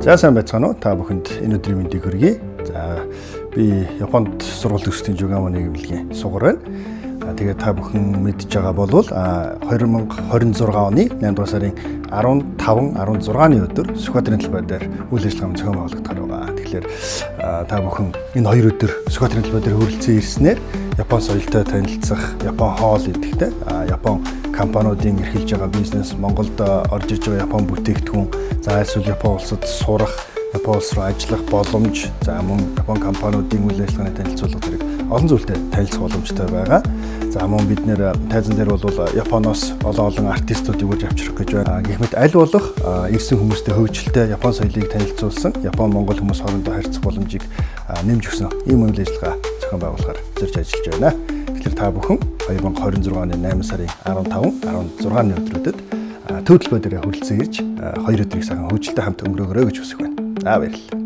За сайн байцгаана уу? Та бүхэнд энэ өдрийн мэндийг хүргэе. За би Японд сургууль төгсдгийн Жугамо нийгэмлэгийн сугар байна. Тэгээд та бүхэн мэдж байгаа болвол 2026 оны 8 дугаар сарын 15-16-ны өдөр Сүхбаатарын талбай дээр үйл ажиллагаа зохион байгуулагдах байгаа. Тэгэхээр та бүхэн энэ хоёр өдөр Сүхбаатарын талбай дээр хүрэлцэн ирснээр Япон соёлтой танилцах, Япон хоол идэхтэй, Япон компаниудын эрхэлж байгаа бизнес, Монголд орж ирж байгаа Япон бүтээгдэхүүн, за эсвэл Япон улсад сурах, Япон улс руу ажиллах боломж, за мөн Япон компаниудын үйл ажиллагааны танилцуулга зэрэг олон зүйлтэй танилцах боломжтой байгаа. За мөн бид нэр тайзан дээр бол Японоос олон артистуудыг үрж авчрах гэж байна. Гэхдээ аль болох ирсэн хүмүүстэй хөвгөлтэй Япон соёлыг танилцуулсан, Япон Монгол хүмүүс хоорондоо харьцах боломжийг нэмж өгсөн ийм үйл ажиллагаа зохион байгуулахаар зорж ажиллаж байна. Тэгэхээр та бүхэн 2026 оны 8 сарын 15-16-ны өдрүүдэд төвлөлбой дээр хүрэлцэн ирж 2 өдрийг сайхан хөвгөлтэй хамт өнгөрөөгөө гэж хүсэж байна. Баярлалаа.